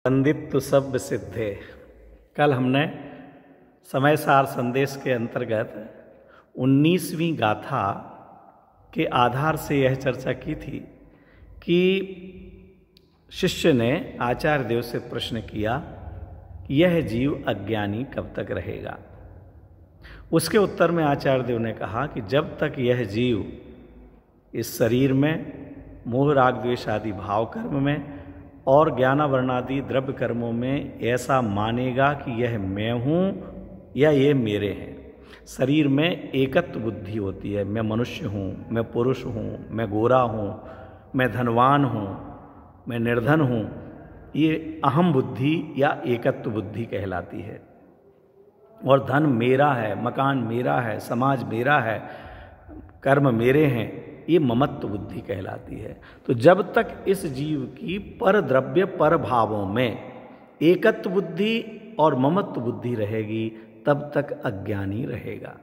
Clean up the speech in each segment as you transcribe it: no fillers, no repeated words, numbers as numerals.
वंदित्व सब सिद्धे। कल हमने समय सार संदेश के अंतर्गत 19वीं गाथा के आधार से यह चर्चा की थी कि शिष्य ने आचार्य देव से प्रश्न किया कि यह जीव अज्ञानी कब तक रहेगा। उसके उत्तर में आचार्य देव ने कहा कि जब तक यह जीव इस शरीर में मोह राग द्वेष आदि भाव कर्म में और ज्ञानावरणादि द्रव्य कर्मों में ऐसा मानेगा कि यह मैं हूँ या ये मेरे हैं। शरीर में एकत्व बुद्धि होती है, मैं मनुष्य हूँ, मैं पुरुष हूँ, मैं गोरा हूँ, मैं धनवान हूँ, मैं निर्धन हूँ। ये अहम बुद्धि या एकत्व बुद्धि कहलाती है। और धन मेरा है, मकान मेरा है, समाज मेरा है, कर्म मेरे हैं, ये ममत्व बुद्धि कहलाती है। तो जब तक इस जीव की पर द्रव्य पर भावों में एकत्व बुद्धि और ममत्व बुद्धि रहेगी तब तक अज्ञानी रहेगा।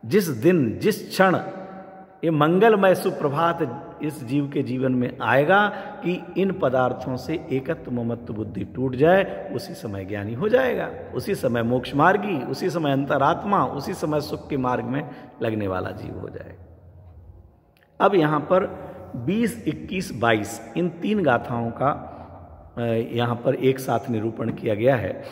जिस दिन जिस क्षण ये मंगलमय सुप्रभात इस जीव के जीवन में आएगा कि इन पदार्थों से एकत्व ममत्व बुद्धि टूट जाए, उसी समय ज्ञानी हो जाएगा, उसी समय मोक्ष मार्गी, उसी समय अंतरात्मा, उसी समय सुख के मार्ग में लगने वाला जीव हो जाएगा। अब यहाँ पर 20, 21, 22 इन तीन गाथाओं का यहाँ पर एक साथ निरूपण किया गया है,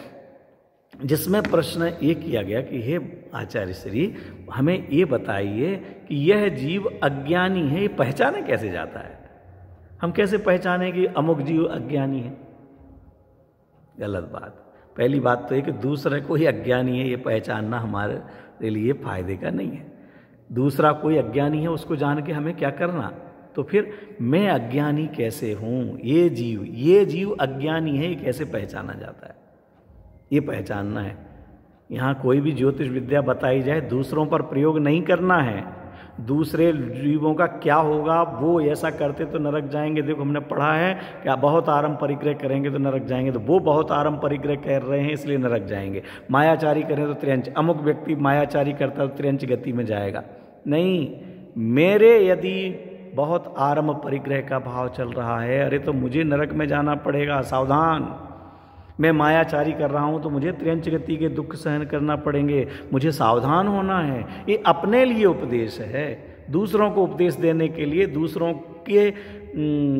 जिसमें प्रश्न ये किया गया कि हे आचार्य श्री, हमें ये बताइए कि यह जीव अज्ञानी है, ये पहचाने कैसे जाता है? हम कैसे पहचाने कि अमुक जीव अज्ञानी है? गलत बात। पहली बात तो ये कि दूसरे को ही अज्ञानी है ये पहचानना हमारे लिए फायदे का नहीं है। दूसरा कोई अज्ञानी है उसको जान के हमें क्या करना? तो फिर मैं अज्ञानी कैसे हूँ? ये जीव अज्ञानी है, ये कैसे पहचाना जाता है? ये पहचानना है। यहाँ कोई भी ज्योतिष विद्या बताई जाए दूसरों पर प्रयोग नहीं करना है। दूसरे जीवों का क्या होगा, वो ऐसा करते तो नरक जाएंगे। देखो हमने पढ़ा है कि बहुत आरम परिग्रह करेंगे तो नरक जाएंगे, तो वो बहुत आरम परिग्रह कर रहे हैं इसलिए नरक जाएंगे। मायाचारी करें तो त्रियंच, अमुक व्यक्ति मायाचारी करता है तो त्रियंच गति में जाएगा। नहीं, मेरे यदि बहुत आरम परिग्रह का भाव चल रहा है, अरे तो मुझे नरक में जाना पड़ेगा, सावधान। मैं मायाचारी कर रहा हूं तो मुझे त्रियंच गति के दुख सहन करना पड़ेंगे, मुझे सावधान होना है। ये अपने लिए उपदेश है, दूसरों को उपदेश देने के लिए, दूसरों के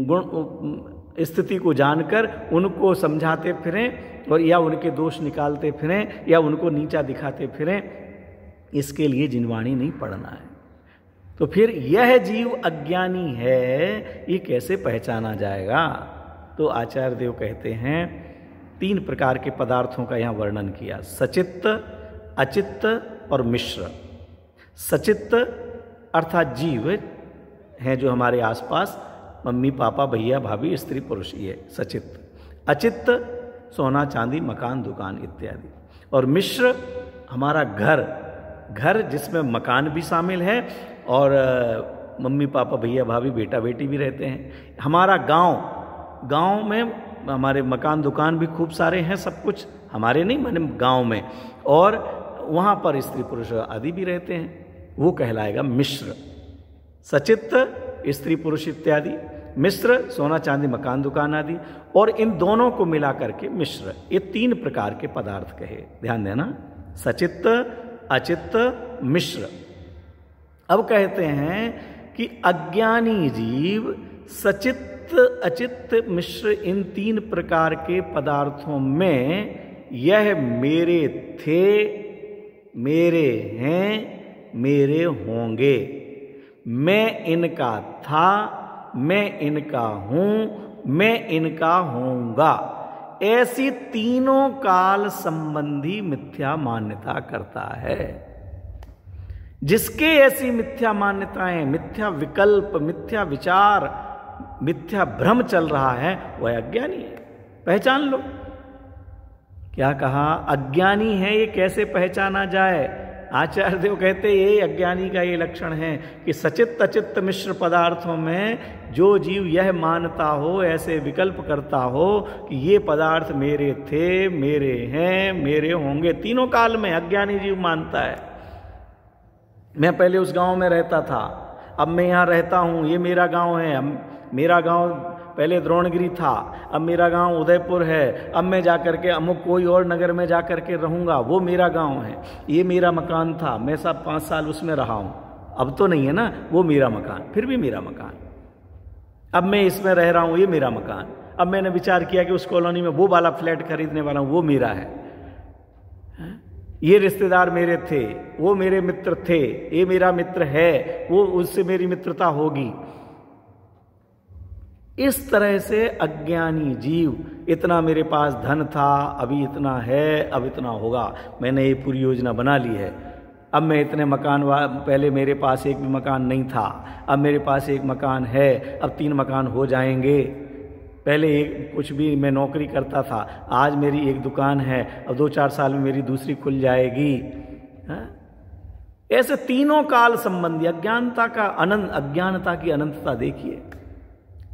गुण स्थिति को जानकर उनको समझाते फिरें और या उनके दोष निकालते फिरें या उनको नीचा दिखाते फिरें, इसके लिए जिनवाणी नहीं पढ़ना है। तो फिर यह जीव अज्ञानी है, ये कैसे पहचाना जाएगा? तो आचार्य देव कहते हैं 3 प्रकार के पदार्थों का यहाँ वर्णन किया, सचित्त, अचित्त और मिश्र। सचित्त अर्थात जीव हैं जो हमारे आसपास, मम्मी पापा भैया भाभी स्त्री पुरुष, ये सचित्त। अचित्त सोना चांदी मकान दुकान इत्यादि। और मिश्र हमारा घर जिसमें मकान भी शामिल है और मम्मी पापा भैया भाभी बेटा बेटी भी रहते हैं। हमारा गांव में हमारे मकान दुकान भी खूब सारे हैं, सब कुछ हमारे नहीं माने गांव में, और वहाँ पर स्त्री पुरुष आदि भी रहते हैं, वो कहलाएगा मिश्र। सचित्त स्त्री पुरुष इत्यादि, मिश्र सोना चांदी मकान दुकान आदि, और इन दोनों को मिला करके मिश्र। ये 3 प्रकार के पदार्थ कहे, ध्यान देना, सचित्त अचित्त मिश्र। अब कहते हैं कि अज्ञानी जीव सचित्त अचित्त मिश्र इन 3 प्रकार के पदार्थों में यह मेरे थे, मेरे हैं, मेरे होंगे, मैं इनका था, मैं इनका हूं, मैं इनका होऊंगा, ऐसी तीनों काल संबंधी मिथ्या मान्यता करता है। जिसके ऐसी मिथ्या मान्यताएं, मिथ्या विकल्प, मिथ्या विचार, मिथ्या भ्रम चल रहा है, वह अज्ञानी है। पहचान लो। क्या कहा? अज्ञानी है, ये कैसे पहचाना जाए? आचार्य देव कहते ये अज्ञानी का ये लक्षण है कि सचित्त अचित्त मिश्र पदार्थों में जो जीव यह मानता हो, ऐसे विकल्प करता हो कि ये पदार्थ मेरे थे, मेरे हैं, मेरे होंगे, तीनों काल में अज्ञानी जीव मानता है। मैं पहले उस गांव में रहता था, अब मैं यहाँ रहता हूँ, ये मेरा गांव है, मेरा गांव पहले द्रोणगिरी था, अब मेरा गांव उदयपुर है, अब मैं जाकर के अमुक कोई और नगर में जाकर के रहूँगा, वो मेरा गांव है, ये मेरा मकान था, मैं सब 5 साल उसमें रहा हूँ, अब तो नहीं है ना, वो मेरा मकान, फिर भी मेरा मकान, अब मैं इसमें रह रहा हूँ, ये मेरा मकान, अब मैंने विचार किया कि उस कॉलोनी में वो वाला फ्लैट खरीदने वाला हूँ, वो मेरा है, ये रिश्तेदार मेरे थे, वो मेरे मित्र थे, ये मेरा मित्र है, वो उससे मेरी मित्रता होगी। इस तरह से अज्ञानी जीव, इतना मेरे पास धन था, अभी इतना है, अब इतना होगा, मैंने ये पूरी योजना बना ली है, अब मैं इतने मकान पहले मेरे पास एक भी मकान नहीं था, अब मेरे पास एक मकान है, अब 3 मकान हो जाएंगे, पहले एक कुछ भी मैं नौकरी करता था, आज मेरी एक दुकान है, अब 2-4 साल में मेरी दूसरी खुल जाएगी। ऐसे तीनों काल संबंधी अज्ञानता की अनंतता देखिए।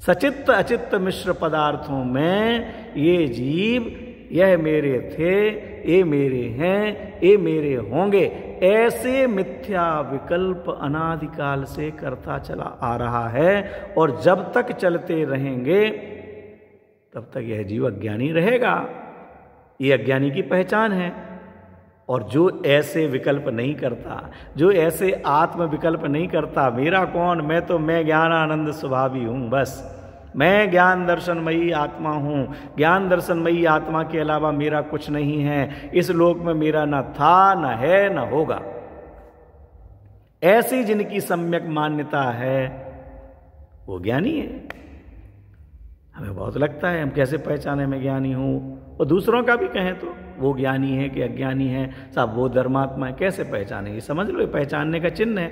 सचित्त अचित्त मिश्र पदार्थों में ये जीव, यह मेरे थे, ये मेरे हैं, ये मेरे होंगे, ऐसे मिथ्या विकल्प अनादिकाल से करता चला आ रहा है, और जब तक चलते रहेंगे तब तक यह जीव अज्ञानी रहेगा। ये अज्ञानी की पहचान है। और जो ऐसे विकल्प नहीं करता, जो ऐसे आत्म विकल्प नहीं करता, मेरा कौन, मैं ज्ञान आनंद स्वभावी हूं, बस मैं ज्ञान दर्शनमयी आत्मा हूं, ज्ञान दर्शनमयी आत्मा के अलावा मेरा कुछ नहीं है, इस लोक में मेरा न था, न है, न होगा, ऐसी जिनकी सम्यक मान्यता है वो ज्ञानी है। हमें बहुत लगता है हम कैसे पहचाने मैं ज्ञानी हूं, और दूसरों का भी कहें तो वो ज्ञानी है कि अज्ञानी है, साहब वो धर्मात्मा है, कैसे पहचानेंगे? समझ लो, पहचानने का चिन्ह है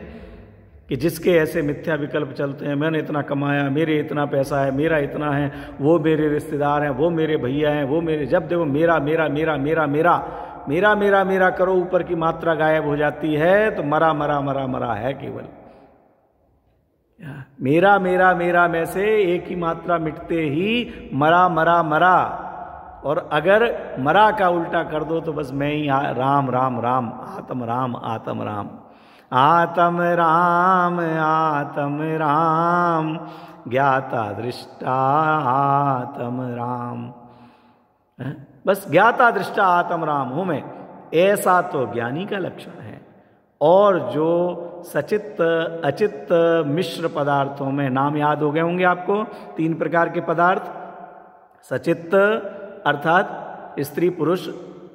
कि जिसके ऐसे मिथ्या विकल्प चलते हैं, मैंने इतना कमाया, मेरे इतना पैसा है, मेरा इतना है, वो मेरे रिश्तेदार हैं, वो मेरे भैया हैं, वो मेरे, जब देखो मेरा मेरा मेरा मेरा मेरा मेरा मेरा मेरा करो, ऊपर की मात्रा गायब हो जाती है तो मरा मरा मरा मरा है केवल। मेरा मेरा मेरा में से एक ही मात्रा मिटते ही मरा मरा मरा, और अगर मरा का उल्टा कर दो तो बस मैं ही राम राम राम, आत्म राम आत्म राम, आत्म राम आत्म राम, ज्ञाता दृष्टा आत्म राम, बस ज्ञाता दृष्टा आत्म राम हूं मैं, ऐसा तो ज्ञानी का लक्षण है। और जो सचित्त अचित्त मिश्र पदार्थों में, नाम याद हो गए होंगे आपको, 3 प्रकार के पदार्थ, सचित्त अर्थात स्त्री पुरुष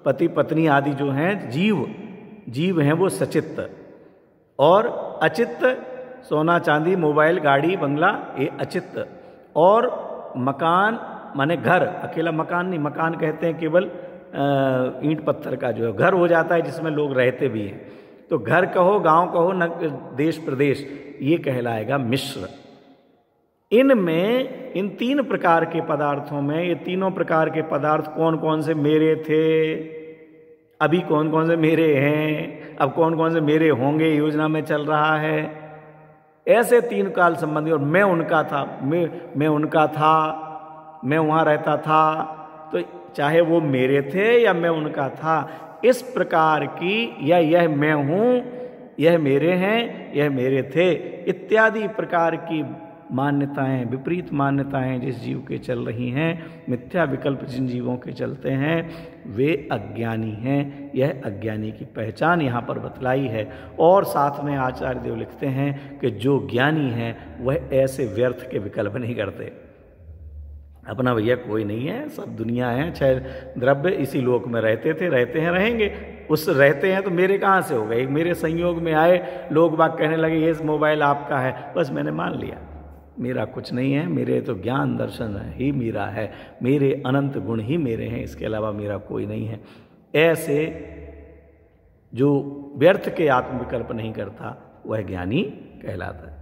पति पत्नी आदि जो हैं जीव हैं वो सचित्त, और अचित्त सोना चांदी मोबाइल गाड़ी बंगला ये अचित्त, और मकान माने घर, अकेला मकान नहीं, मकान कहते हैं केवल ईंट पत्थर का जो है घर हो जाता है जिसमें लोग रहते भी हैं, तो घर कहो गांव कहो न देश प्रदेश, ये कहलाएगा मिश्र। इनमें इन 3 प्रकार के पदार्थों में, ये तीनों प्रकार के पदार्थ कौन कौन से मेरे थे, अभी कौन कौन से मेरे हैं, अब कौन कौन से मेरे होंगे, योजना में चल रहा है, ऐसे 3 काल संबंधी। और मैं उनका था, मैं उनका था, मैं वहां रहता था, तो चाहे वो मेरे थे या मैं उनका था, इस प्रकार की, या यह मैं हूं, यह मेरे हैं, यह मेरे थे, इत्यादि प्रकार की मान्यताएं, विपरीत मान्यताएं जिस जीव के चल रही हैं, मिथ्या विकल्प जिन जीवों के चलते हैं, वे अज्ञानी हैं। यह अज्ञानी की पहचान यहाँ पर बतलाई है। और साथ में आचार्य देव लिखते हैं कि जो ज्ञानी है वह ऐसे व्यर्थ के विकल्प नहीं करते। अपना भैया कोई नहीं है, सब दुनिया है, चाहे द्रव्य इसी लोक में रहते थे, रहते हैं, रहेंगे, उस रहते हैं तो मेरे कहाँ से हो गए? एक मेरे संयोग में आए लोग बाग कहने लगे ये मोबाइल आपका है, बस मैंने मान लिया, मेरा कुछ नहीं है, मेरे तो ज्ञान दर्शन ही मेरा है, मेरे अनंत गुण ही मेरे हैं, इसके अलावा मेरा कोई नहीं है। ऐसे जो व्यर्थ के आत्मविकल्प नहीं करता वह ज्ञानी कहलाता है।